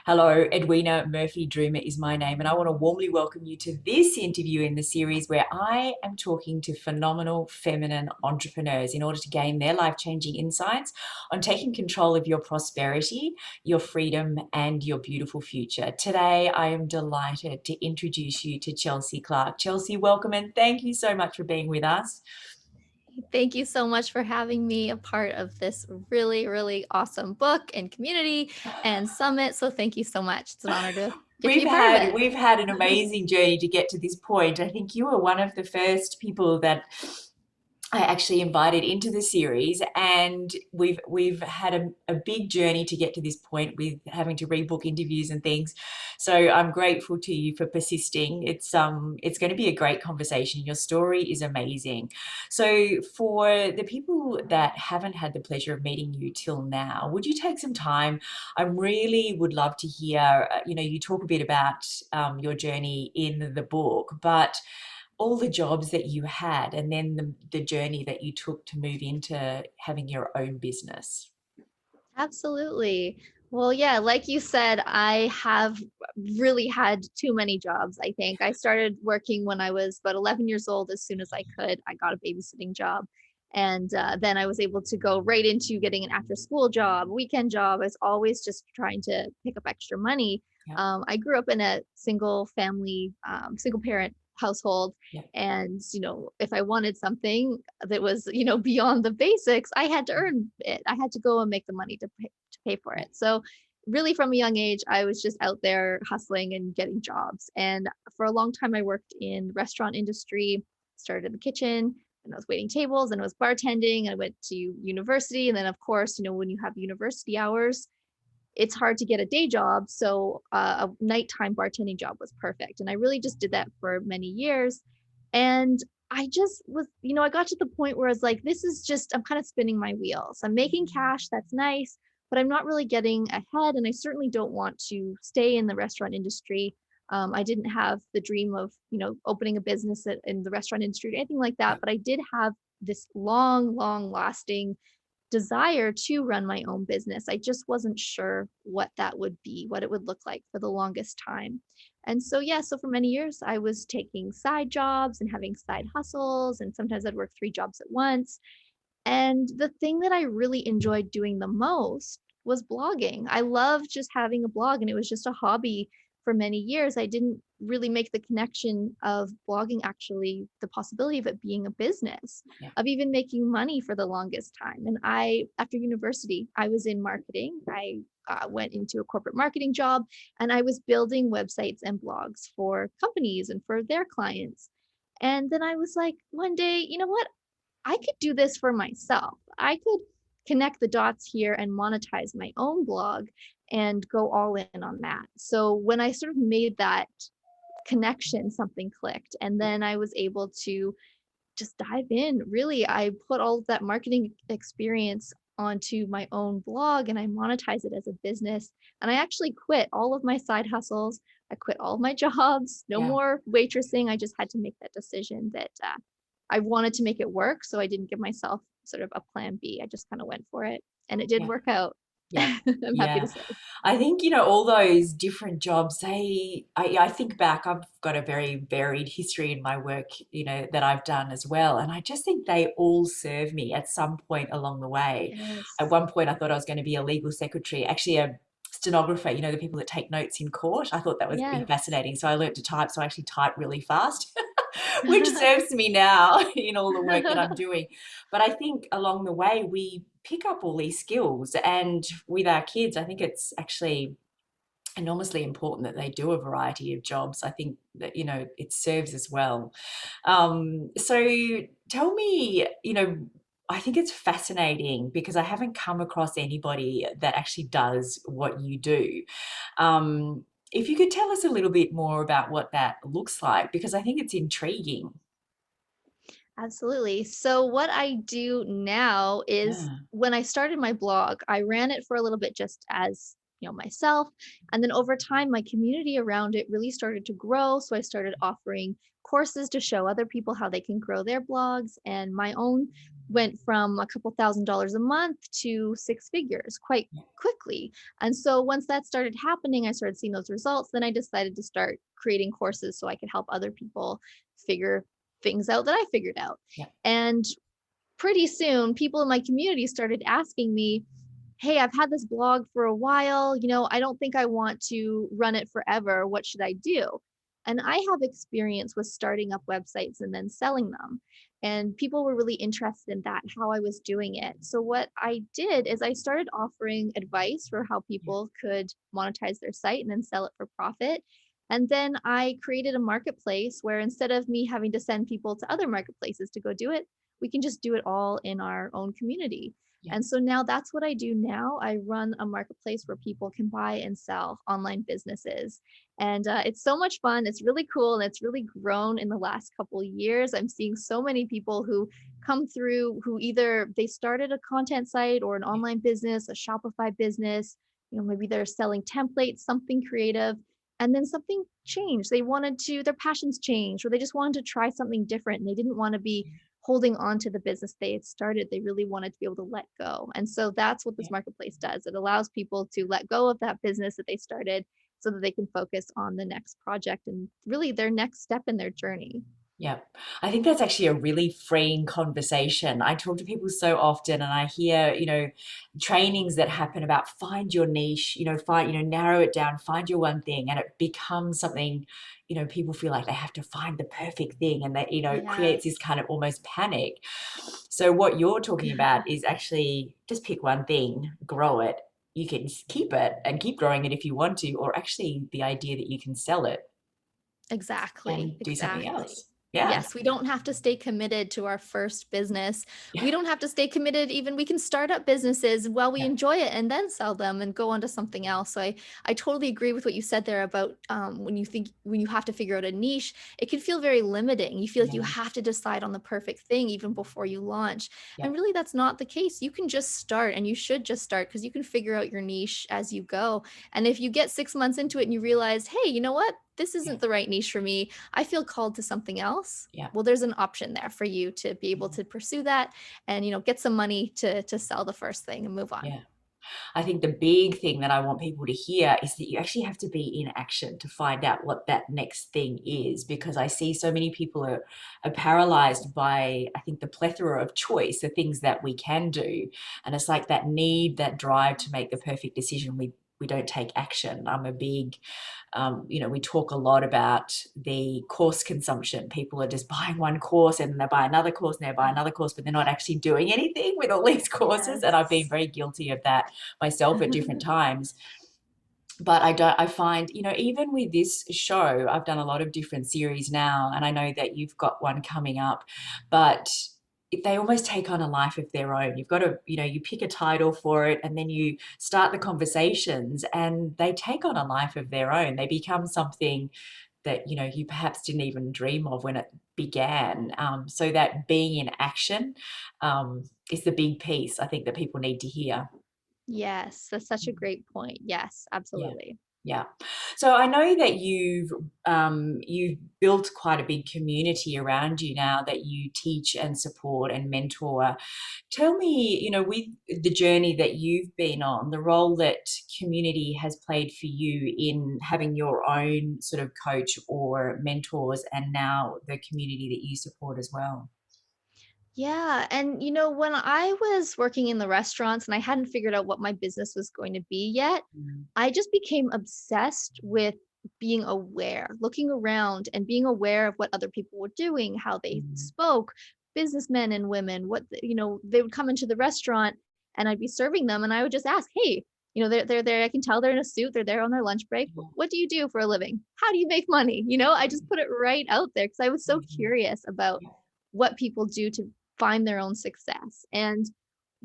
Hello, Edwina. Murphy-Droomer is my name, and I want to warmly welcome you to this interview in the series where I am talking to phenomenal feminine entrepreneurs in order to gain their life-changing insights on taking control of your prosperity, your freedom, and your beautiful future. Today, I am delighted to introduce you to Chelsea Clarke. Chelsea, welcome, and thank you so much for being with us. Thank you so much for having me a part of this really, really awesome book and community and summit. So thank you so much. It's an honor to get to We've be part of had it. we've had an amazing journey to get to this point. I think you were one of the first people that I actually invited into the series, and we've had a big journey to get to this point with having to rebook interviews and things. So I'm grateful to you for persisting. It's going to be a great conversation. Your story is amazing. So for the people that haven't had the pleasure of meeting you till now, would you take some time? I really would love to hear, you talk a bit about your journey in the book, but all the jobs that you had and then the journey that you took to move into having your own business. Absolutely. Well, yeah, like you said, I have really had too many jobs, I think. I started working when I was about 11 years old. As soon as I could, I got a babysitting job. And then I was able to go right into getting an after school job, weekend job. I was always just trying to pick up extra money. Yeah, I grew up in a single family, single parent household. yeah, And, if I wanted something that was, beyond the basics, I had to earn it. I had to go and make the money to pay for yeah, it. So really from a young age, I was just out there hustling and getting jobs. And for a long time, I worked in the restaurant industry, started in the kitchen, and I was waiting tables and I was bartending. I went to university. And then of course, when you have university hours, it's hard to get a day job. So a nighttime bartending job was perfect. And I really just did that for many years. And I just was, I got to the point where I was like, this is just, I'm kind of spinning my wheels. I'm making cash. That's nice, but I'm not really getting ahead. And I certainly don't want to stay in the restaurant industry. I didn't have the dream of, opening a business in the restaurant industry or anything like yeah, that. But I did have this long, long lasting desire to run my own business. I just wasn't sure what that would be, what it would look like for the longest time. And so, yeah, so for many years, I was taking side jobs and having side hustles, and sometimes I'd work three jobs at once. And the thing that I really enjoyed doing the most was blogging. I loved just having a blog, and it was just a hobby for many years. I didn't really make the connection of blogging actually the possibility of it being a business, yeah, of even making money for the longest time. And after university, I was in marketing. I went into a corporate marketing job, and I was building websites and blogs for companies and for their clients. And then I was like, one day, you know what? I could do this for myself. I could connect the dots here and monetize my own blog and go all in on that. So when I sort of made that connection, something clicked. And yeah, then I was able to just dive in. Really, I put all of that marketing experience onto my own blog and I monetize it as a business. And I actually quit all of my side hustles. I quit all of my jobs, no yeah, more waitressing. I just had to make that decision that I wanted to make it work. So I didn't give myself sort of a plan B. I just kind of went for it and it did yeah, work out. yeah. I'm happy to Yeah. say. I think, all those different jobs, I think back, I've got a very varied history in my work, that I've done as well. And I just think they all serve me at some point along the way. At Yes. one point, I thought I was going to be a legal secretary, actually a stenographer, the people that take notes in court. I thought that would be Yes. fascinating. So I learned to type. So I actually type really fast, which serves me now in all the work that I'm doing. But I think along the way, we pick up all these skills. And with our kids, I think it's actually enormously important that they do a variety of jobs. I think that, it serves as well. So tell me, I think it's fascinating because I haven't come across anybody that actually does what you do. If you could tell us a little bit more about what that looks like, because I think it's intriguing. Absolutely. So what I do now is Yeah, when I started my blog, I ran it for a little bit just as, myself, and then over time my community around it really started to grow, so I started offering courses to show other people how they can grow their blogs and my own went from a couple $1,000s a month to six figures quite quickly. And so once that started happening, I started seeing those results. Then I decided to start creating courses so I could help other people figure things out that I figured out. Yeah. And pretty soon, people in my community started asking me, hey, I've had this blog for a while. I don't think I want to run it forever. What should I do? And I have experience with starting up websites and then selling them. And people were really interested in that, how I was doing it. So, what I did is I started offering advice for how Yeah. people could monetize their site and then sell it for profit. And then I created a marketplace where instead of me having to send people to other marketplaces to go do it, we can just do it all in our own community. Yeah. And so now that's what I do now. I run a marketplace where people can buy and sell online businesses. And it's so much fun. It's really cool. And it's really grown in the last couple of years. I'm seeing so many people who come through who either they started a content site or an Yeah. online business, a Shopify business, maybe they're selling templates, something creative. And then something changed. They wanted to, their passions changed, or they just wanted to try something different. And they didn't want to be holding on to the business they had started. They really wanted to be able to let go. And so that's what Yeah. this marketplace does. It allows people to let go of that business that they started so that they can focus on the next project and really their next step in their journey. Yeah. I think that's actually a really freeing conversation. I talk to people so often and I hear, trainings that happen about find your niche, narrow it down, find your one thing, and it becomes something, people feel like they have to find the perfect thing and that, it creates this Yes. kind of almost panic. So what you're talking about is actually just pick one thing, grow it. You can keep it and keep growing it if you want to, or actually the idea that you can sell it Exactly, and do something exactly. else. Yeah. Yes, we don't have to stay committed to our first business. We don't have to stay committed even we can start up businesses while we Yeah. enjoy it and then sell them and go on to something else. So I totally agree with what you said there about when you have to figure out a niche, it can feel very limiting. You feel like you Yeah. have to decide on the perfect thing even before you launch. Yeah. And really that's not the case. You can just start and you should just start because you can figure out your niche as you go. And if you get 6 months into it and you realize, hey, you know what? This Yeah. isn't the right niche for me. I feel called to something else. Yeah. Well, there's an option there for you to be able to pursue that and get some money to sell the first thing and move on. Yeah. I think the big thing that I want people to hear is that you actually have to be in action to find out what that next thing is, because I see so many people are paralyzed by, I think, the plethora of choice, the things that we can do. And it's like that need, that drive to make the perfect decision. We don't take action. I'm a big we talk a lot about the course consumption. People are just buying one course and then they buy another course and they buy another course, but they're not actually doing anything with all these courses. And I've been Yes. very guilty of that myself at different times. But I find, even with this show, I've done a lot of different series now, and I know that you've got one coming up, but they almost take on a life of their own. You've got to, you pick a title for it and then you start the conversations and they take on a life of their own. They become something that, you perhaps didn't even dream of when it began. So that being in action is the big piece I think that people need to hear. Yes, that's such a great point. Yes, Yeah. absolutely. Yeah. So I know that you've built quite a big community around you now that you teach and support and mentor. Tell me, with the journey that you've been on, the role that community has played for you in having your own sort of coach or mentors, and now the community that you support as well. Yeah. And, when I was working in the restaurants and I hadn't figured out what my business was going to be yet, Mm, I just became obsessed with being aware, looking around and being aware of what other people were doing, how they mm, spoke, businessmen and women, they would come into the restaurant and I'd be serving them and I would just ask, hey, they're there. I can tell they're in a suit. They're there on their lunch break. yeah, What do you do for a living? How do you make money? I just put it right out there because I was so mhm, curious about yeah, what people do to find their own success. And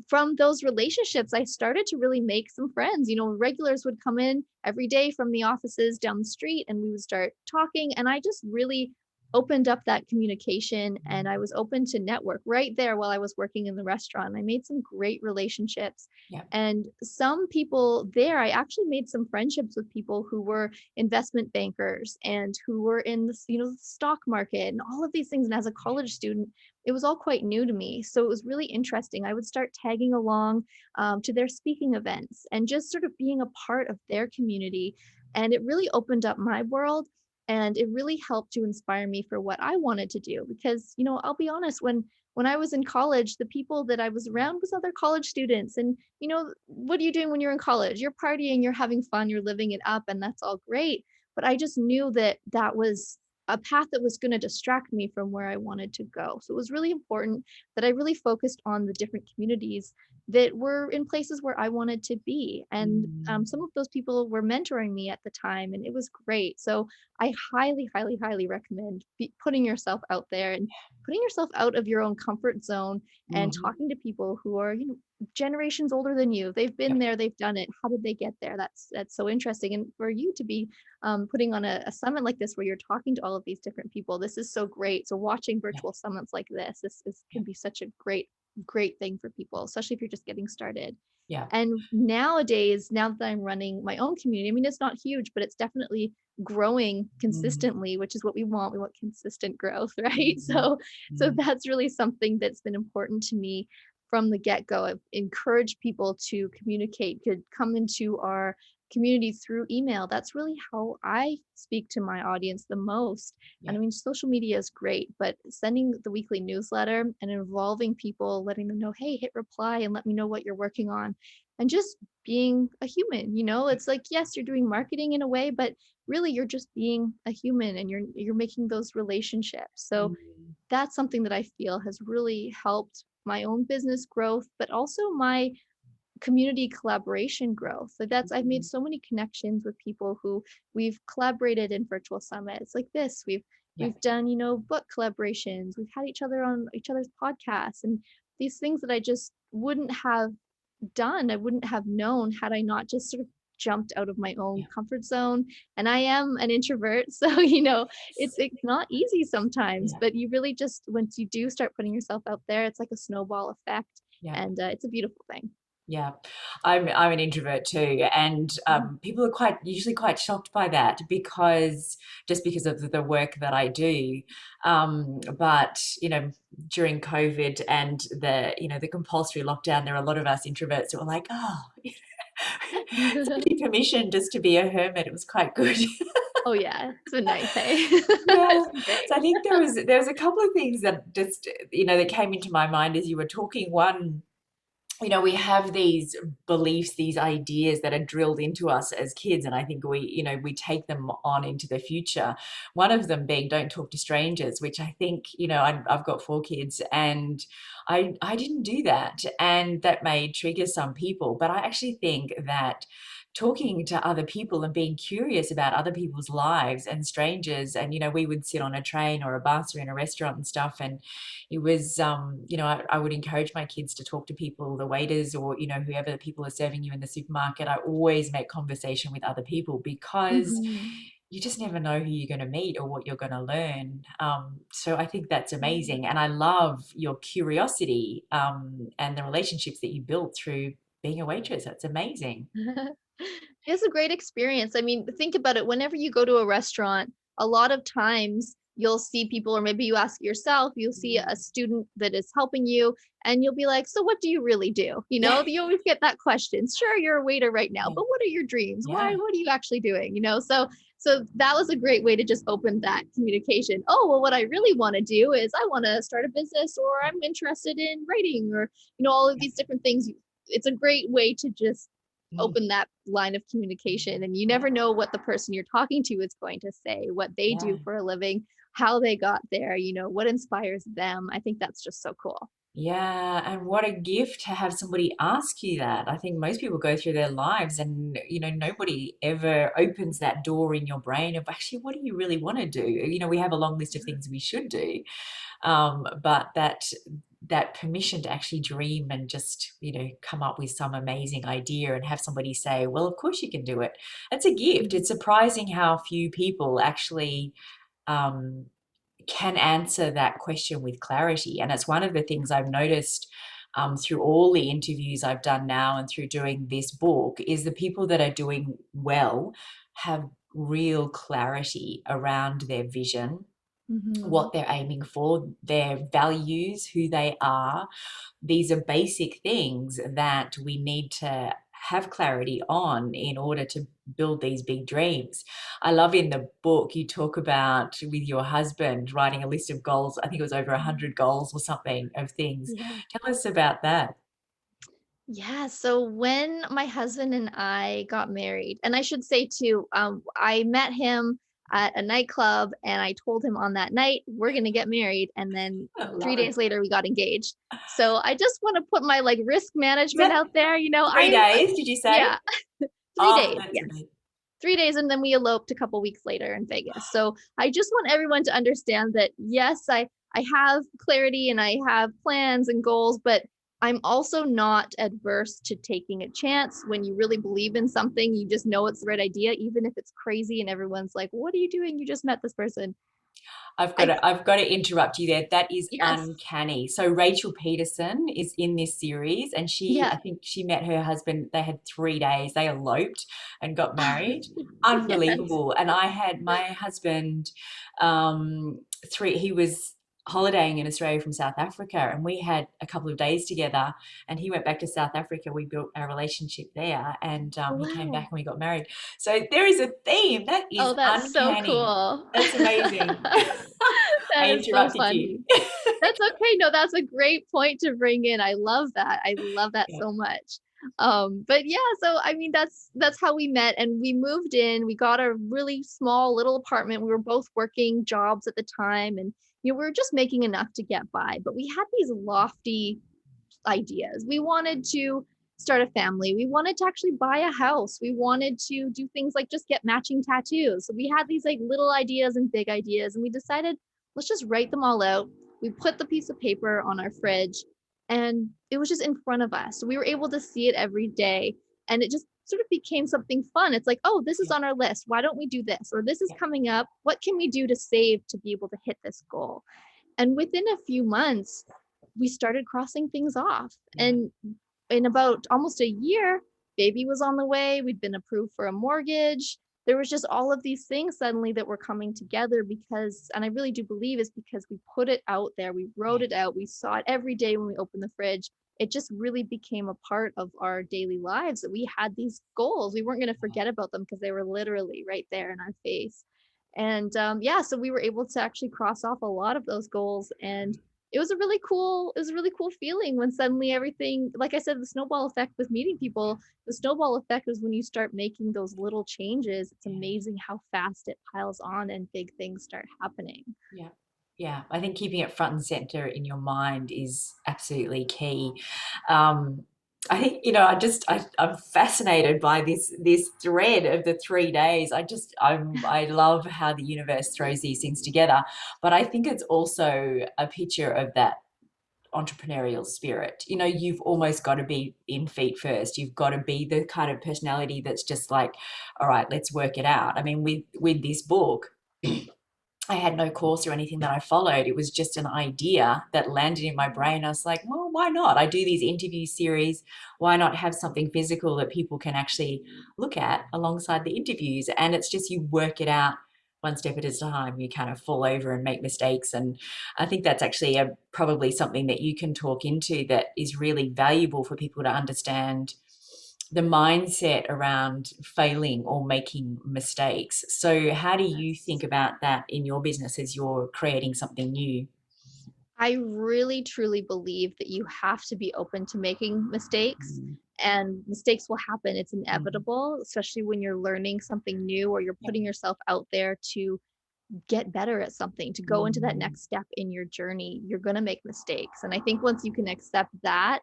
from those relationships, I started to really make some friends. Regulars would come in every day from the offices down the street and we would start talking. And I just really opened up that communication, and I Mm. was open to network right there while I was working in the restaurant. I made some great relationships. Yeah. And some people there, I actually made some friendships with people who were investment bankers and who were in the, the stock market and all of these things. And as a college student, it was all quite new to me. So it was really interesting. I would start tagging along to their speaking events and just sort of being a part of their community. And it really opened up my world, and it really helped to inspire me for what I wanted to do. Because I'll be honest, when I was in college, the people that I was around was other college students. And what are you doing when you're in college? You're partying, you're having fun, you're living it up, and that's all great. But I just knew that that was a path that was going to distract me from where I wanted to go. So it was really important that I really focused on the different communities that were in places where I wanted to be. And Mm. some of those people were mentoring me at the time, and it was great. So I highly, highly, highly recommend putting yourself out there and putting yourself out of your own comfort zone and Mhm. talking to people who are, generations older than you. They've been Yep. there, they've done it. How did they get there? That's so interesting. And for you to be putting on a summit like this where you're talking to all of these different people, this is so great. So watching Yeah. virtual summits like this Yeah. can be such a great thing for people, especially if you're just getting started. Yeah. And nowadays, now that I'm running my own community, I mean, it's not huge, but it's definitely growing Mm. consistently, which is what we want. We want consistent growth, right? Mhm. So Mm. that's really something that's been important to me from the get-go. I've encouraged people to communicate, could come into our community through email. That's really how I speak to my audience the most. And Yeah. I mean, social media is great, but sending the weekly newsletter and involving people, letting them know, hey, hit reply and let me know what you're working on. And just being a human, it's like, yes, you're doing marketing in a way, but really you're just being a human, and you're making those relationships. So Mm. that's something that I feel has really helped my own business growth, but also my community collaboration growth. Like I've made Mm. so many connections with people who we've collaborated in virtual summits like this. Yeah. We've done, book collaborations. We've had each other on each other's podcasts, and these things that I just wouldn't have done, I wouldn't have known had I not just sort of jumped out of my own Yeah. comfort zone. And I am an introvert, so Yes. it's not easy sometimes, Yeah. but you really just, once you do start putting yourself out there, it's like a snowball effect, Yeah. and it's a beautiful thing. Yeah, I'm an introvert too, and Mhm. people are quite usually quite shocked by that because just because of the work that I do. But during COVID and the compulsory lockdown, there are a lot of us introverts who were like, oh, somebody permission just to be a hermit. It was quite good. Oh yeah, it's been nice, hey. Yeah. It's been great. So I think there was a couple of things that just that came into my mind as you were talking. One, we have these beliefs, these ideas that are drilled into us as kids, and I think we take them on into the future. One of them being don't talk to strangers, which I think, I've got 4 kids, and I didn't do that, and that may trigger some people, but I actually think that talking to other people and being curious about other people's lives and strangers, and we would sit on a train or a bus or in a restaurant and stuff, and it was I would encourage my kids to talk to people, the waiters, or whoever the people are serving you in the supermarket. I always make conversation with other people because Mhm. you just never know who you're going to meet or what you're going to learn. So I think that's Mm. amazing, and I love your curiosity, and the relationships that you built through being a waitress. That's amazing. It's a great experience. I mean, think about it. Whenever you go to a restaurant, a lot of times you'll see people, or maybe you ask yourself, you'll see a student that is helping you, and you'll be like, so what do you really do? Yeah, You always get that question. Sure, you're a waiter right now, yeah, but what are your dreams? yeah, What are you actually doing? So that was a great way to just open that communication. Oh, well, what I really want to do is I want to start a business, or I'm interested in writing, or, all of yeah, these different things. It's a great way to just mm, open that line of communication, and you never know what the person you're talking to is going to say, what they yeah. do for a living, how they got there, what inspires them. I think that's just so cool. Yeah, and what a gift to have somebody ask you that. I think most people go through their lives and, nobody ever opens that door in your brain of actually, what do you really want to do? We have a long list of things we should do, but that permission to actually dream and just, come up with some amazing idea and have somebody say, well, of course you can do it. That's a gift. Mhm. It's surprising how few people actually um, can answer that question with clarity. And it's one of the things I've noticed through all the interviews I've done now and through doing this book is the people that are doing well have real clarity around their vision, Hmm. what they're aiming for, their values, who they are. These are basic things that we need to have clarity on in order to build these big dreams. I love in the book you talk about with your husband writing a list of goals. I think it was over 100 goals or something of things. Yeah. Tell us about that. Yeah, so when my husband and I got married, and I should say too, I met him at a nightclub and I told him on that night, we're gonna get married. And then I 3 days love later we got engaged. So I just want to put my like risk management it. out there. Three days, did you say? Yeah, three Oh, days. that's Yes. amazing. 3 days, and then we eloped a couple weeks later in Vegas. So I just want everyone to understand that yes, I have clarity and I have plans and goals, but I'm also not adverse to taking a chance. When you really believe in something, you just know it's the right idea, even if it's crazy and everyone's like, "What are you doing? You just met this person." I I've got to interrupt you there. That is Yes. uncanny. So Rachel Peterson is in this series, and Yeah. I think she met her husband. They had 3 days. They eloped and got married. Yes. Unbelievable. And I had my husband, three. He was holidaying in Australia from South Africa, and we had a couple of days together. And he went back to South Africa. We built our relationship there, and he came back Wow. and we got married. So there is a theme that is Oh, that's so uncanny. cool. That's amazing. That I is so interrupted you. funny. That's okay. No, that's a great point to bring in. I love that. I love that Yeah, so much. But yeah, so I mean that's how we met and we moved in. We got a really small little apartment. We were both working jobs at the time and we were just making enough to get by. But we had these lofty ideas. We wanted to start a family. We wanted to actually buy a house. We wanted to do things like just get matching tattoos. So we had these like little ideas and big ideas, and we decided let's just write them all out. We put the piece of paper on our fridge, and it was just in front of us. So we were able to see it every day, and it just sort of became something fun. It's like, oh, this is yeah, on our list. Why don't we do this? Or this is yeah, coming up. What can we do to save to be able to hit this goal? And within a few months, we started crossing things off. yeah, And in about almost a year, baby was on the way. We'd been approved for a mortgage. There was just all of these things suddenly that were coming together because, and I really do believe is because we put it out there, we wrote yeah, it out, we saw it every day when we opened the fridge. It just really became a part of our daily lives that we had these goals. We weren't going to forget about them because they were literally right there in our face. And yeah, so we were able to actually cross off a lot of those goals. And it was a really cool feeling when suddenly everything, like I said, the snowball effect with meeting people, the snowball effect is when you start making those little changes. It's yeah, amazing how fast it piles on and big things start happening. yeah. Yeah, I think keeping it front and center in your mind is absolutely key. Um, I think, I'm fascinated by this thread of the 3 days. I love how the universe throws these things together, but I think it's also a picture of that entrepreneurial spirit. You've almost got to be in feet first. You've got to be the kind of personality that's just like, all right, let's work it out. I mean, with this book, I had no course or anything that I followed. It was just an idea that landed in my brain. I was like, well, why not? I do these interview series. Why not have something physical that people can actually look at alongside the interviews? And it's just you work it out one step at a time. You kind of fall over and make mistakes. And I think that's actually probably something that you can talk into that is really valuable for people to understand the mindset around failing or making mistakes. So, how do you think about that in your business as you're creating something new? I really truly believe that you have to be open to making mistakes Mm, and mistakes will happen. It's mm, inevitable, especially when you're learning something new or you're yeah, putting yourself out there to get better at something, to go into that mm, next step in your journey. You're going to make mistakes. And I think once you can accept that,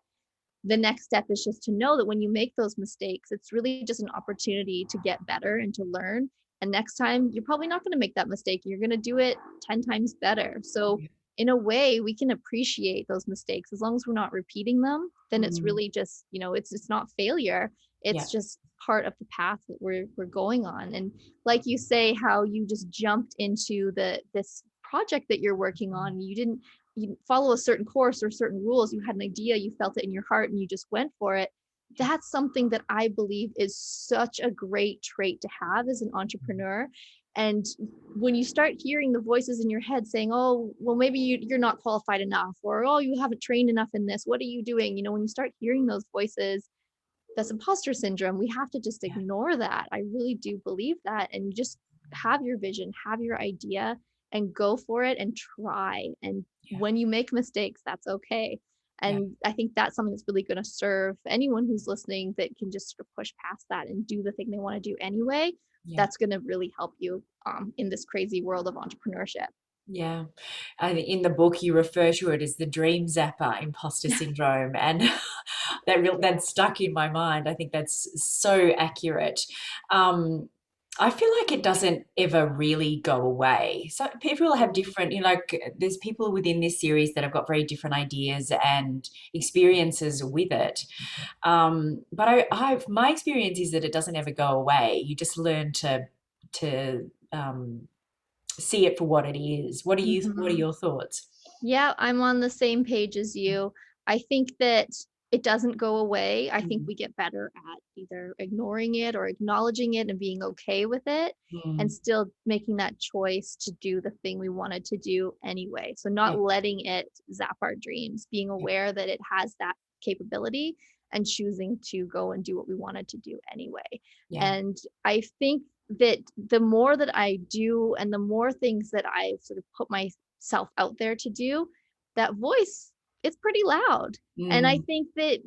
the next step is just to know that when you make those mistakes, it's really just an opportunity to get better and to learn. And next time, you're probably not going to make that mistake. You're going to do it 10 times better. So, yeah, in a way, we can appreciate those mistakes as long as we're not repeating them. Then it's mm, really just, it's not failure. yeah, It's just part of the path that we're going on. And like you say, how you just jumped into this project that you're working on, you follow a certain course or certain rules, you had an idea, you felt it in your heart and you just went for it. That's something that I believe is such a great trait to have as an entrepreneur. And when you start hearing the voices in your head saying, oh, well, maybe you're not qualified enough, or, oh, you haven't trained enough in this, what are you doing? When you start hearing those voices, that's imposter syndrome. We have to just Yeah. ignore that. I really do believe that. And just have your vision, have your idea, and go for it and try. And Yeah. when you make mistakes, that's okay. Yeah. And I think that's something that's really going to serve anyone who's listening that can just sort of push past that and do the thing they want to do anyway. Yeah. That's going to really help you in this crazy world of entrepreneurship. Yeah. In the book, you refer to it as the dream zapper imposter syndrome, and that stuck in my mind. I think that's so accurate. I feel like it doesn't ever really go away. So people have different, like there's people within this series that have got very different ideas and experiences with it. But my experience is that it doesn't ever go away. You just learn to see it for what it is. What are Mhm. your thoughts? Yeah, I'm on the same page as you. I think that it doesn't go away. I think Mm, we get better at either ignoring it or acknowledging it and being okay with it, and mm, still making that choice to do the thing we wanted to do anyway. So, yeah, not letting it zap our dreams, being yeah, aware that it has that capability and choosing to go and do what we wanted to do anyway. yeah, And I think that the more that I do and the more things that I sort of put myself out there to do, that voice, it's pretty loud. And I mm, think that,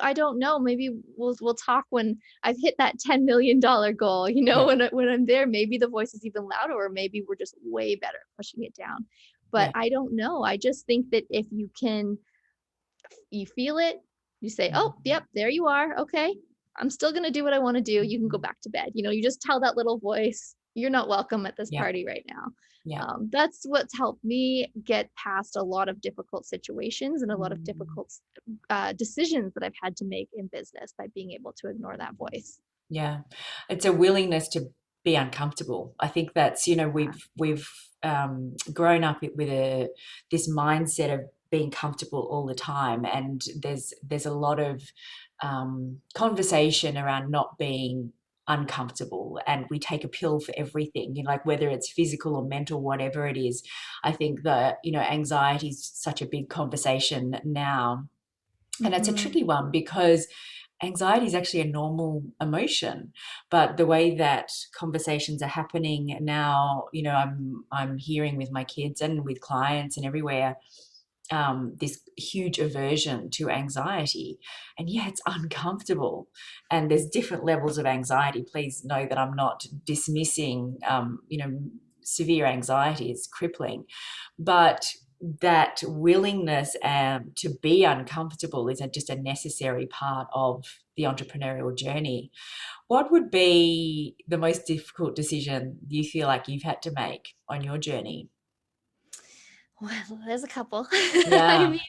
I don't know, maybe we'll talk when I've hit that $10 million goal, yeah, when I'm there, maybe the voice is even louder, or maybe we're just way better at pushing it down. But yeah, I don't know. I just think that if you feel it, you say, oh, mm, yep, there you are. Okay. I'm still going to do what I want to do. You can go mm, back to bed. You just tell that little voice, you're not welcome at this yeah, party right now. yeah, That's what's helped me get past a lot of difficult situations and a lot of mm. difficult decisions that I've had to make in business by being able to ignore that voice. Yeah, it's a willingness to be uncomfortable. I think that's, Yeah. we've grown up with this mindset of being comfortable all the time, and there's a lot of conversation around not being uncomfortable, and we take a pill for everything, like whether it's physical or mental, whatever it is. I think that, anxiety is such a big conversation now, and it's a Hmm. tricky one because anxiety is actually a normal emotion, but the way that conversations are happening now, I'm hearing with my kids and with clients and everywhere, this huge aversion to anxiety. And yeah, it's uncomfortable, and there's different levels of anxiety. Please know that I'm not dismissing, severe anxiety is crippling, but that willingness to be uncomfortable is just a necessary part of the entrepreneurial journey. What would be the most difficult decision you feel like you've had to make on your journey? Well, there's a couple. I Yeah. mean,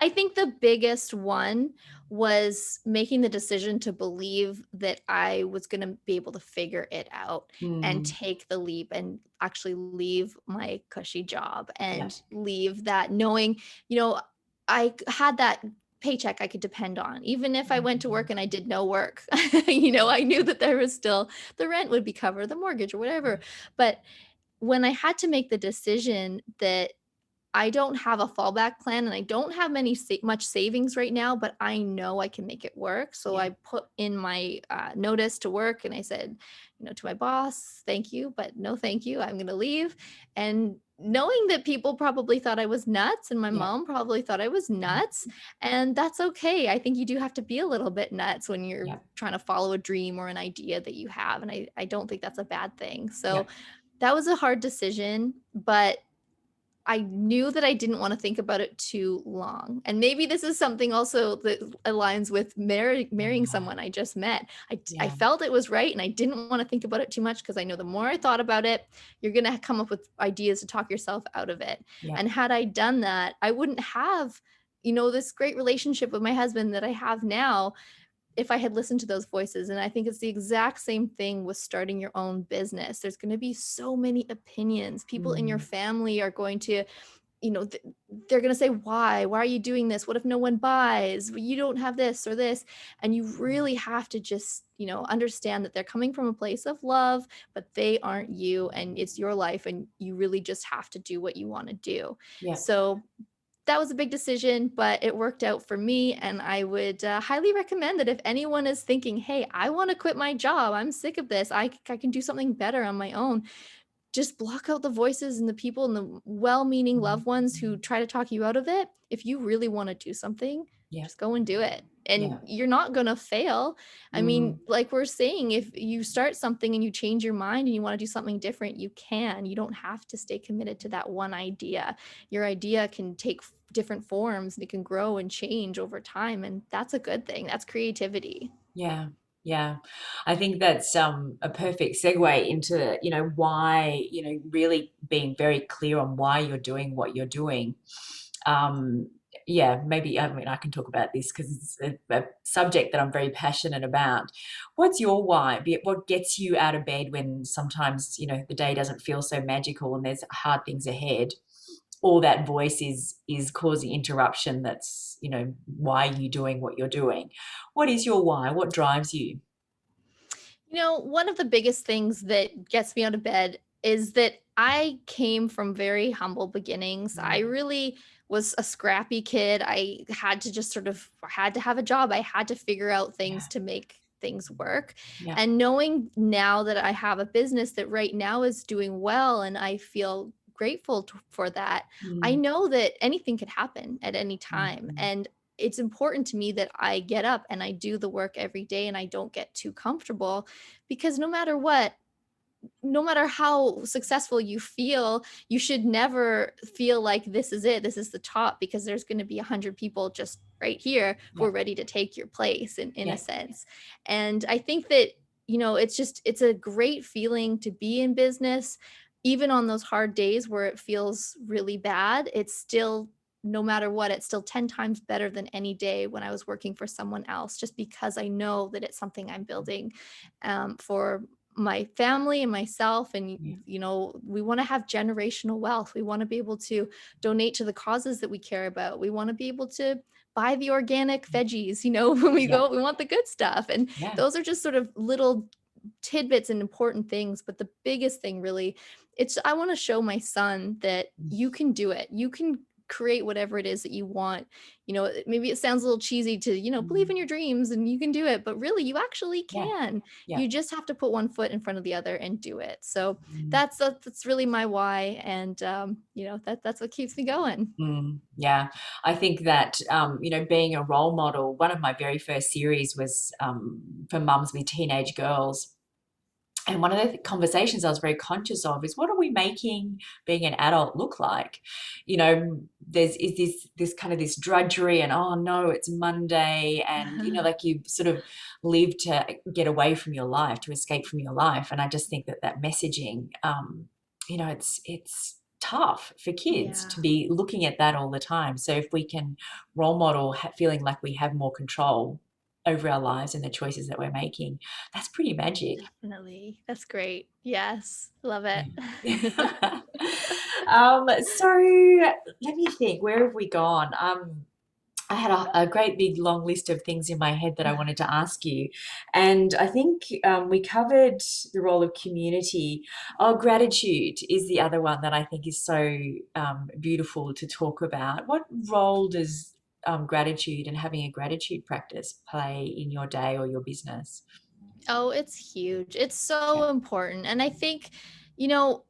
I think the biggest one was making the decision to believe that I was going to be able to figure it out and Mm, take the leap and actually leave my cushy job yeah. and leave that knowing, you know, had that paycheck I could depend on. Even if I went to Mm, work and I did no work, I knew that there was still the rent would be covered, the mortgage or whatever. But when I had to make the decision that I don't have a fallback plan and I don't have much savings right now, but I know I can make it work. So yeah. I put in my notice to work and I said, to my boss, thank you, but no thank you. I'm going to leave. And knowing that people probably thought I was nuts and my Yeah. mom probably thought I was Mhm. nuts. And that's okay. I think you do have to be a little bit nuts when you're Yeah. trying to follow a dream or an idea that you have. And I don't think that's a bad thing. Yeah. So that was a hard decision, but I knew that I didn't want to think about it too long. And maybe this is something also that aligns with marrying Yeah. someone I just met. I Yeah. felt it was right and I didn't want to think about it too much because I know the more I thought about it, you're going to come up with ideas to talk yourself out of it. Yeah. And had I done that, I wouldn't have, this great relationship with my husband that I have now. if I had listened to those voices. And I think it's the exact same thing with starting your own business. There's going to be so many opinions. People in your Mm, family are going to, you know, they're going to say, why are you doing this? What if no one buys? You don't have this or this. And you really have to just, you know, understand that they're coming from a place of love, but they aren't you, and it's your life, and you really just have to do what you want to do. yeah. So that was a big decision, but it worked out for me. And I would highly recommend that if anyone is thinking, hey, I want to quit my job, I'm sick of this, I can do something better on my own, just block out the voices and the people and the well-meaning Mm, loved ones who try to talk you out of it. If you really want to do something, yeah. just go and do it. And Yeah. you're not going to fail. I mean, Mm, like we're saying, if you start something and you change your mind and you want to do something different, you can. You don't have to stay committed to that one idea. Your idea can take different forms and it can grow and change over time. And that's a good thing. That's creativity. yeah. Yeah. I think that's a perfect segue into, why, really being very clear on why you're doing what you're doing. Um, yeah, maybe, I mean, I can talk about this because it's a subject that I'm very passionate about. What's your why? What gets you out of bed when sometimes, the day doesn't feel so magical and there's hard things ahead? Or that voice is causing interruption. That's, why you doing what you're doing. What is your why? What drives you? You know, one of the biggest things that gets me out of bed is that I came from very humble beginnings. I Mm, really was a scrappy kid. I had to just sort of had to have a job. I had to figure out things yeah, to make things work. yeah. And knowing now that I have a business that right now is doing well and I feel grateful for that, I Mm, know that anything could happen at any mm, time. mm. And it's important to me that I get up and I do the work every day and I don't get too comfortable, because no matter what, no matter how successful you feel, you should never feel like this is it, this is the top, because there's going to be 100 people just right here who Yeah, are ready to take your place in a yeah. sense. And I think that, you know, it's a great feeling to be in business. Even on those hard days where it feels really bad, it's still, no matter what, it's still 10 times better than any day when I was working for someone else, just because I know that it's something I'm building for my family and myself. And Yeah, you know, we want to have generational wealth. We want to be able to donate to the causes that we care about. We want to be able to buy the organic veggies, you know, when we yeah, go, we want the good stuff. And yeah. those are just sort of little tidbits and important things. But the biggest thing really, it's, I want to show my son that you can do it. You can create whatever it is that you want. You know, maybe it sounds a little cheesy to, you know, believe Mm, in your dreams and you can do it, but really you actually yeah, can. yeah. You just have to put one foot in front of the other and do it. So Mm, that's really my why. And you know, that's what keeps me going. yeah. I think that, being a role model, one of my very first series was for mums with teenage girls. And one of the conversations I was very conscious of is, what are we making being an adult look like? Is this kind of this drudgery, and oh no, it's Monday, and like you sort of live to get away from your life, to escape from your life. And I just think that messaging, it's tough for kids Yeah, to be looking at that all the time. So if we can role model feeling like we have more control over our lives and the choices that we're making, that's pretty magic. definitely. That's great. Yes, love it. Yeah. So let me think, where have we gone? I had a great big long list of things in my head that I wanted to ask you. And I think we covered the role of community. Oh, gratitude is the other one that I think is so beautiful to talk about. What role does gratitude and having a gratitude practice play in your day or your business? Oh, it's huge. It's Yeah. so important. And I think, you know,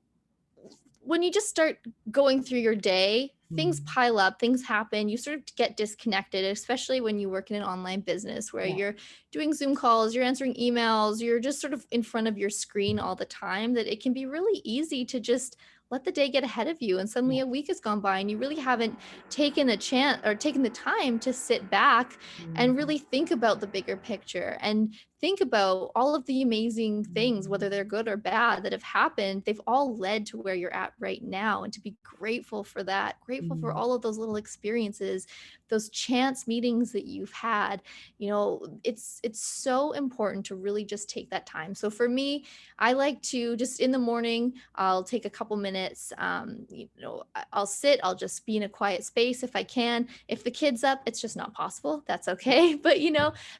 when you just start going through your day, things Mm, pile up, things happen, you sort of get disconnected, especially when you work in an online business where yeah. you're doing Zoom calls, you're answering emails, you're just sort of in front of your screen all the time, that it can be really easy to just let the day get ahead of you. And suddenly Yeah. a week has gone by and you really haven't taken a chance or taken the time to sit back and Mm, really think about the bigger picture and think about all of the amazing things, whether they're good or bad, that have happened. They've all led to where you're at right now. And to be grateful for that, grateful for mm, all of those little experiences, those chance meetings that you've had, it's so important to really just take that time. So for me, I like to just in the morning, I'll take a couple minutes. I'll sit, I'll just be in a quiet space if I can. If the kid's up, it's just not possible. That's okay. But,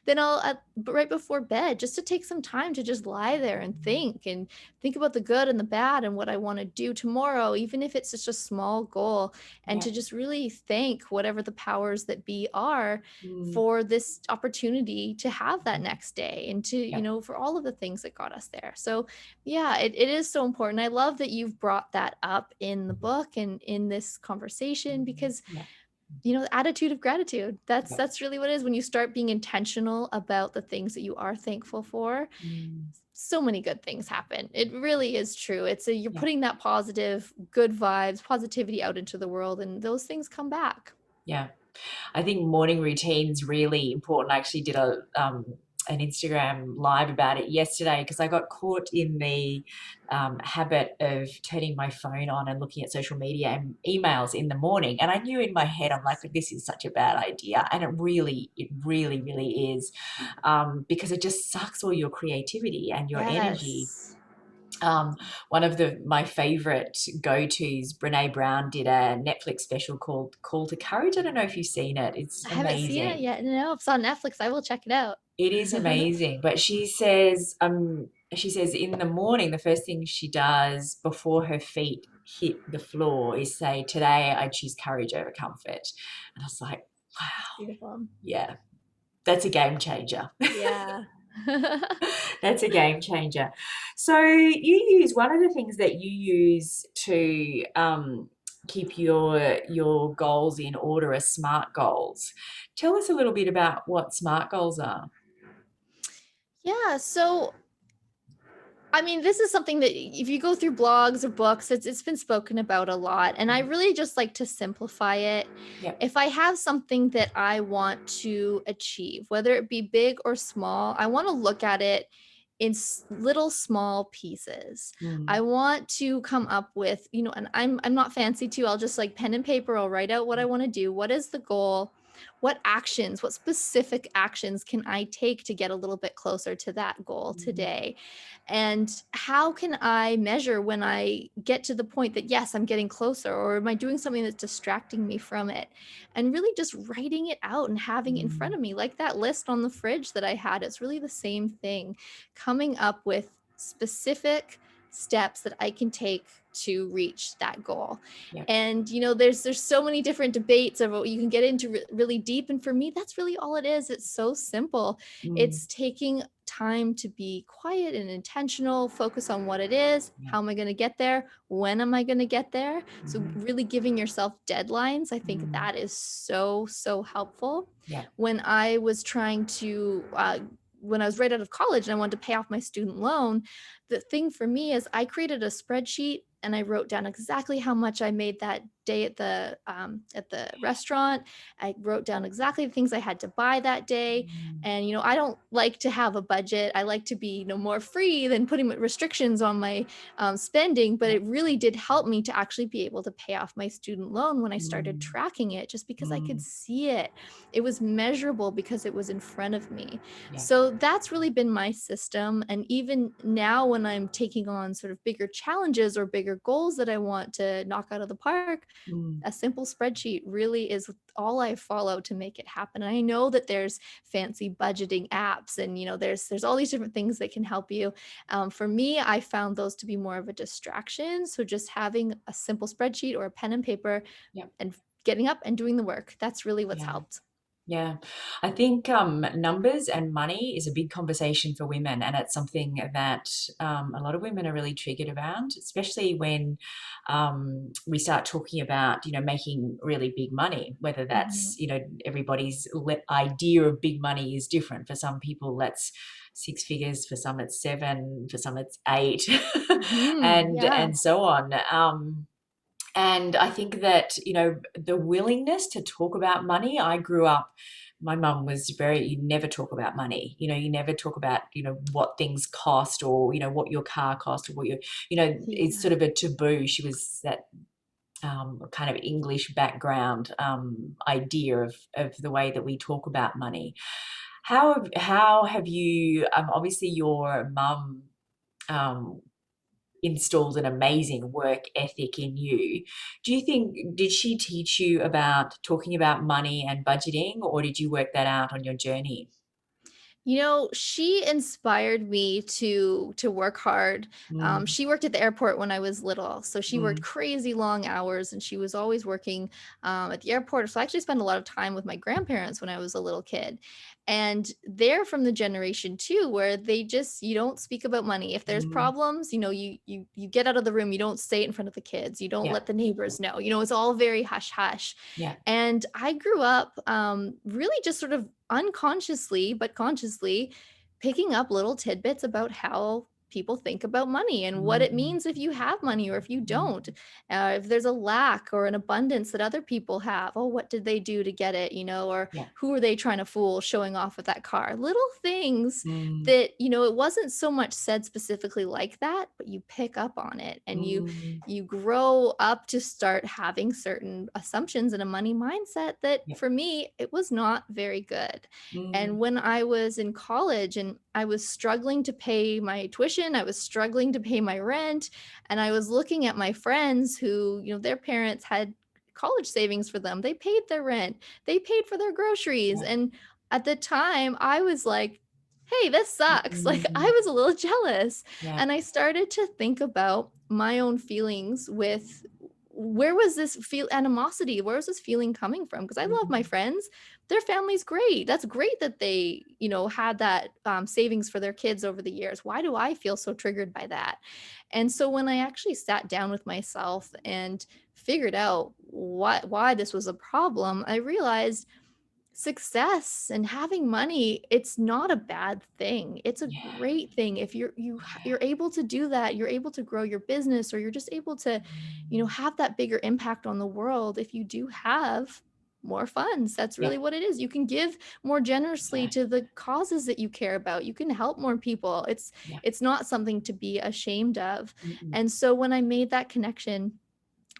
then I'll, right before bed, just to take some time to just lie there and think about the good and the bad and what I want to do tomorrow, even if it's just a small goal, and Yeah. to just really thank whatever the powers that be are Mm. for this opportunity to have that next day, and to, Yeah. for all of the things that got us there. So yeah, it is so important. I love that you've brought that up in the book and in this conversation, because Yeah. the attitude of gratitude, that's Yeah. that's really what it is. When you start being intentional about the things that you are thankful for, Mm. so many good things happen. It really is true. You're Yeah. putting that positive, good vibes, positivity out into the world, and those things come back. Yeah. I think morning routine's really important. I actually did an Instagram live about it yesterday because I got caught in the habit of turning my phone on and looking at social media and emails in the morning. And I knew in my head, I'm like, this is such a bad idea. And it really, really is, because it just sucks all your creativity and your energy. Yes. um, One of my favorite go-tos, Brene Brown did a Netflix special called Call to Courage. I don't know if you've seen it. It's I haven't seen it amazing. yet. No, if it's on Netflix, I will check it out. It is amazing. But she says in the morning, the first thing she does before her feet hit the floor is say, "Today I choose courage over comfort." And I was like, That's wow, beautiful. yeah, that's a game changer. Yeah. That's a game changer. So you use one of the things that you use to keep your goals in order are SMART goals. Tell us a little bit about what SMART goals are. Yeah, so I mean, this is something that if you go through blogs or books, it's been spoken about a lot. And I really just like to simplify it. Yep. If I have something that I want to achieve, whether it be big or small, I want to look at it in little small pieces. Mm. I want to come up with, and I'm not fancy too. I'll just like pen and paper, I'll write out what I want to do. What is the goal? What actions, what specific actions can I take to get a little bit closer to that goal Mm. today? And how can I measure when I get to the point that, yes, I'm getting closer, or am I doing something that's distracting me from it? And really just writing it out and having it in front Mm. of me, like that list on the fridge that I had. It's really the same thing, coming up with specific steps that I can take to reach that goal. Yep. And there's so many different debates of what you can get into really deep, and for me that's really all it is. It's so simple. Mm. It's taking time to be quiet and intentional, focus on what it is. Yeah. How am I going to get there? When am I going to get there? So Mhm. really giving yourself deadlines, I think Mm. that is so helpful. Yeah. When I was trying to when I was right out of college and I wanted to pay off my student loan, the thing for me is I created a spreadsheet and I wrote down exactly how much I made that day at the restaurant. I wrote down exactly the things I had to buy that day. Mm. And I don't like to have a budget. I like to be more free than putting restrictions on my spending. But Yeah. it really did help me to actually be able to pay off my student loan when I started Mm. tracking it, just because I could Mm. see it. It was measurable because it was in front of me. Yeah. So that's really been my system. And even now, when I'm taking on sort of bigger challenges or bigger goals that I want to knock out of the park, Mm. a simple spreadsheet really is all I follow to make it happen. And I know that there's fancy budgeting apps, and there's all these different things that can help you. For me, I found those to be more of a distraction. So just having a simple spreadsheet or a pen and paper Yeah. and getting up and doing the work, that's really what's Yeah. helped. Yeah, I think numbers and money is a big conversation for women, and it's something that a lot of women are really triggered around, especially when we start talking about, making really big money. Whether that's, Mhm. everybody's idea of big money is different. For some people, that's six figures. For some, it's seven. For some, it's eight, Mhm. and Yeah. so on. And I think that, the willingness to talk about money, I grew up, my mum was you never talk about money. You never talk about, what things cost, or, what your car cost, or what it's Yeah. sort of a taboo. She was that kind of English background idea of the way that we talk about money. How have you, obviously your mum um, installed an amazing work ethic in you. Do you think, did she teach you about talking about money and budgeting, or did you work that out on your journey? You know, she inspired me to work hard. Mm, She worked at the airport when I was little, so she worked mm, crazy long hours, and she was always working at the airport. So I actually spent a lot of time with my grandparents when I was a little kid, and they're from the generation too, where they just you don't speak about money. If there's mm, problems, you know, you get out of the room. You don't say it in front of the kids. You don't yeah, let the neighbors know. You know, it's all very hush hush. yeah. And I grew up really just sort of unconsciously, but consciously picking up little tidbits about how people think about money and what it Mm, means if you have money or if you don't. mm, If there's a lack or an abundance that other people have, oh, what did they do to get it? You know, or yeah. who are they trying to fool showing off with that car? Little things Mm, that, you know, it wasn't so much said specifically like that, but you pick up on it and mm, you grow up to start having certain assumptions in a money mindset that yeah. for me it was not very good. Mm, And when I was in college and I was struggling to pay my tuition, I was struggling to pay my rent, and I was looking at my friends who, you know, their parents had college savings for them, they paid their rent, they paid for their groceries, yeah. and at the time I was like, hey, this sucks. Like I Mm, was a little jealous. yeah. And I started to think about my own feelings with where was this feel animosity? Where was this feeling coming from? Because I love my Mm, friends. Their family's great. That's great that they, you know, had that savings for their kids over the years. Why do I feel so triggered by that? And so when I actually sat down with myself and figured out why this was a problem, I realized success and having money, it's not a bad thing. It's a yeah. great thing. If you're able to do that, you're able to grow your business, or you're just able to, you know, Mm, have that bigger impact on the world if you do have more funds. That's yeah. really what it is. You can give more generously Yeah. to the causes that you care about. You can help more people. Yeah. It's not something to be ashamed of. Mm-mm. And so when I made that connection,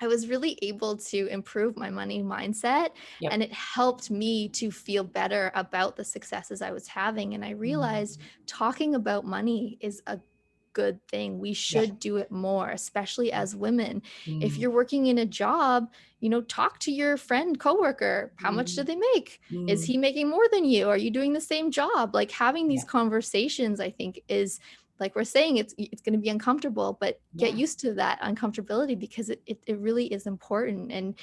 I was really able to improve my money mindset, Yep. and it helped me to feel better about the successes I was having. And I realized Mm, talking about money is a good thing. We yeah. should do it more, especially as women. If Mm, you're working in a job, you know, talk to your friend, coworker. How much do mm, they make? Is mm, he making more than you? Are you doing the same job? Like having these yeah. conversations, I think is like we're saying, it's going to be uncomfortable, but get Yeah. used to that uncomfortability because it really is important. And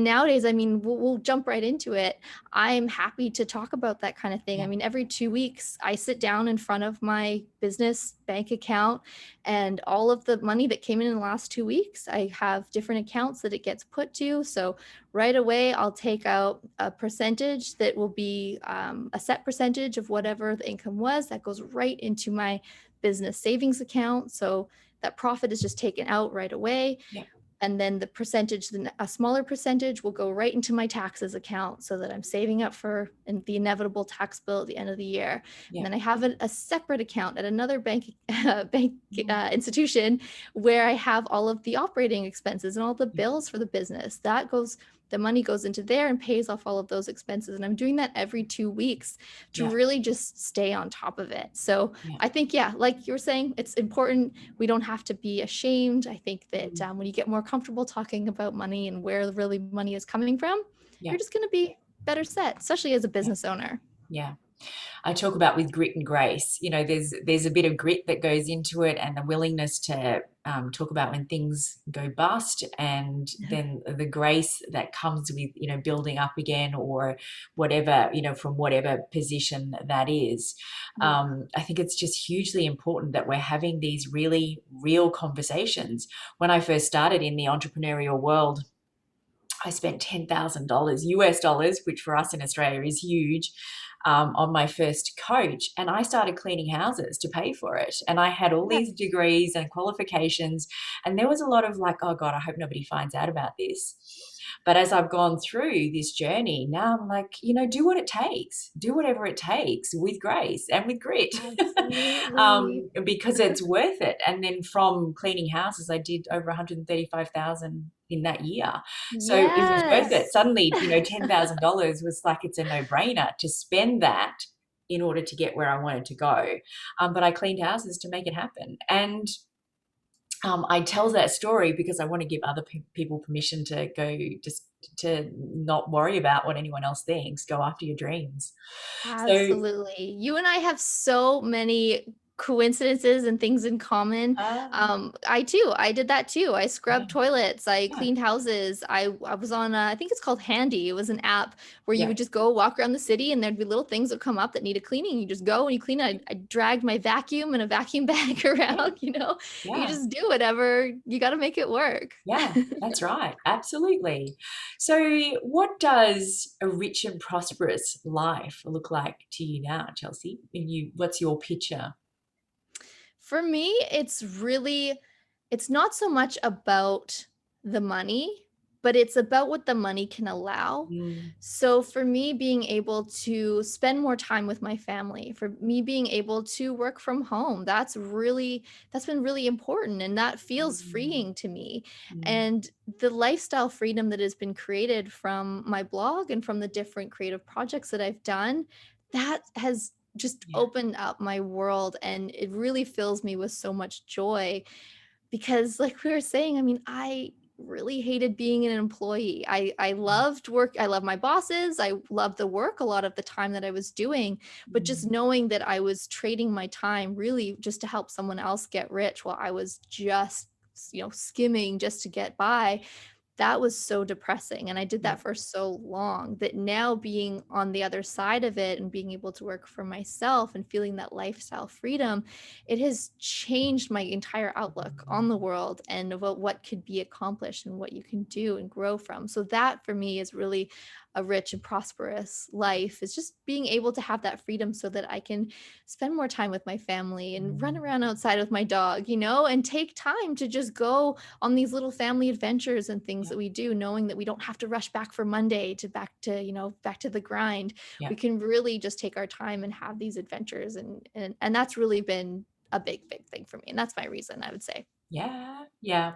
nowadays, I mean, we'll jump right into it. I'm happy to talk about that kind of thing. I Yeah. mean, every 2 weeks I sit down in front of my business bank account, and all of the money that came in the last 2 weeks, I have different accounts that it gets put to. So right away I'll take out a percentage that will be a set percentage of whatever the income was that goes right into my business savings account. So that profit is just taken out right away. Yeah. And then the percentage, a smaller percentage will go right into my taxes account so that I'm saving up for the inevitable tax bill at the end of the year. And Yeah. then I have a separate account at another bank Mm, institution where I have all of the operating expenses and all the yeah. bills for the business. The money goes into there and pays off all of those expenses. And I'm doing that every 2 weeks to Yeah. really just stay on top of it. So Yeah. I think, yeah, like you were saying, it's important. We don't have to be ashamed. I think that Mm, when you get more comfortable talking about money and where really money is coming from, yeah. you're just going to be better set, especially as a Yeah. business owner. Yeah. I talk about with grit and grace. You know, there's a bit of grit that goes into it, and the willingness to talk about when things go bust, and then the grace that comes with, you know, building up again, or whatever, you know, from whatever position that is. Yeah. I think it's just hugely important that we're having these really real conversations. When I first started in the entrepreneurial world, I spent $10,000 US dollars, which for us in Australia is huge, on my first coach. And I started cleaning houses to pay for it. And I had all Yeah. these degrees and qualifications. And there was a lot of like, oh God, I hope nobody finds out about this. But as I've gone through this journey, now I'm like, you know, do what it takes, do whatever it takes with grace and with grit, Absolutely. because it's worth it. And then from cleaning houses, I did over 135,000 in that year. So it was worth it. Yes. Suddenly, $10,000 was like it's a no-brainer to spend that in order to get where I wanted to go. But I cleaned houses to make it happen. And I tell that story because I want to give other people permission to go, just to not worry about what anyone else thinks. Go after your dreams. So, Absolutely. You and I have so many coincidences and things in common. I too, I did that too. I yeah, scrubbed toilets, I yeah, cleaned houses. I was on, I think it's called Handy. It was an app where you yeah, would just go walk around the city and there'd be little things that come up that needed cleaning. You just go and you clean it. I dragged my vacuum and a vacuum bag yeah, around, you yeah, just do whatever. You got to make it work. yeah. That's right. Absolutely. So, what does a rich and prosperous life look like to you now, Chelsea? What's your picture? For me, it's not so much about the money, but it's about what the money can allow. Mm, So for me, being able to spend more time with my family, for me being able to work from home, that's been really important and that feels mm, freeing to me. mm, And the lifestyle freedom that has been created from my blog and from the different creative projects that I've done, that has just yeah. opened up my world and it really fills me with so much joy because like we were saying, I mean, I really hated being an employee. I Mm, loved work. I love my bosses. I loved the work a lot of the time that I was doing, but mm, just knowing that I was trading my time really just to help someone else get rich while I was just skimming just to get by, that was so depressing. And I did yeah. that for so long that now being on the other side of it and being able to work for myself and feeling that lifestyle freedom, it has changed my entire outlook on the world and about what could be accomplished and what you can do and grow from. So that for me is really a rich and prosperous life, is just being able to have that freedom so that I can spend more time with my family and run Mm, around outside with my dog, and take time to just go on these little family adventures and things yeah. that we do, knowing that we don't have to rush back for Monday to back to the grind. Yeah. We can really just take our time and have these adventures, and that's really been a big thing for me. And that's my reason, I would say. Yeah, yeah.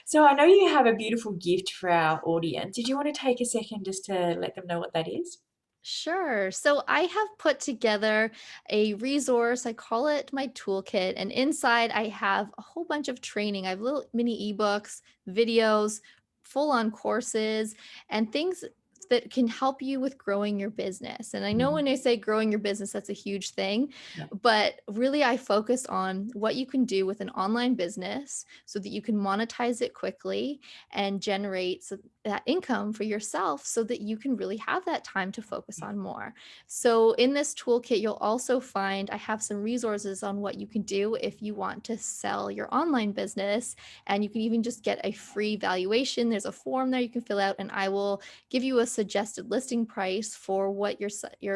So I know you have a beautiful gift for our audience. Did you want to take a second just to let them know what that is? Sure. So I have put together a resource. I call it my toolkit. And inside, I have a whole bunch of training. I have little mini ebooks, videos, full on courses, and things that can help you with growing your business. And I know Mm, when I say growing your business, that's a huge thing, yeah. but really, I focus on what you can do with an online business so that you can monetize it quickly and generate that income for yourself so that you can really have that time to focus Yeah. on more. So in this toolkit, you'll also find I have some resources on what you can do if you want to sell your online business. And you can even just get a free valuation. There's a form there you can fill out, and I will give you a suggested listing price for what your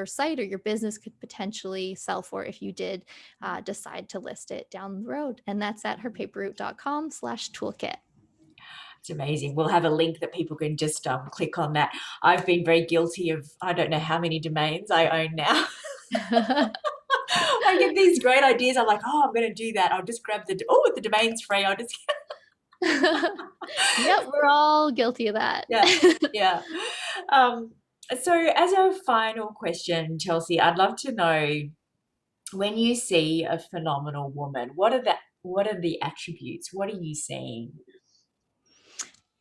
site or your business could potentially sell for if you did decide to list it down the road. And that's at herpaperroute.com/toolkit. It's amazing. We'll have a link that people can just click on that. I've been very guilty of, I don't know how many domains I own now. I get these great ideas. I'm like, oh, I'm going to do that. I'll just grab the domain's free. I'll just, Yep, we're all guilty of that. yeah, yeah. Um, so as a final question, Chelsea, I'd love to know, when you see a phenomenal woman, what are the attributes? What are you seeing?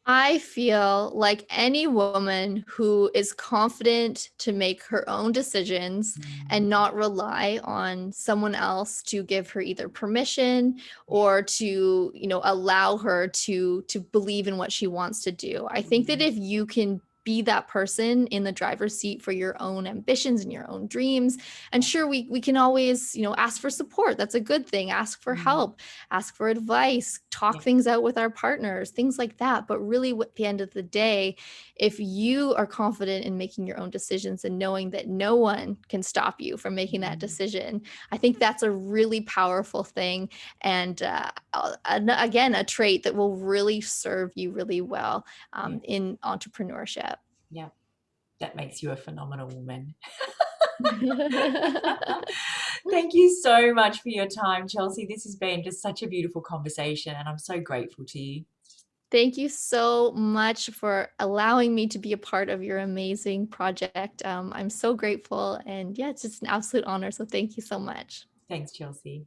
I feel like any woman who is confident to make her own decisions Mm, and not rely on someone else to give her either permission or to, allow her to believe in what she wants to do. I think that mm, if you can be that person in the driver's seat for your own ambitions and your own dreams, and sure, we can always, ask for support. That's a good thing. Ask for mm, help, ask for advice, talk yeah, things out with our partners, things like that. But really, at the end of the day, if you are confident in making your own decisions and knowing that no one can stop you from making that mm, decision, I think that's a really powerful thing. And again, a trait that will really serve you really well yeah, in entrepreneurship. yeah. That makes you a phenomenal woman. Thank you so much for your time, Chelsea. This has been just such a beautiful conversation, and I'm so grateful to you. Thank you so much for allowing me to be a part of your amazing project. I'm so grateful, and yeah, it's just an absolute honor. So thank you so much. Thanks, Chelsea.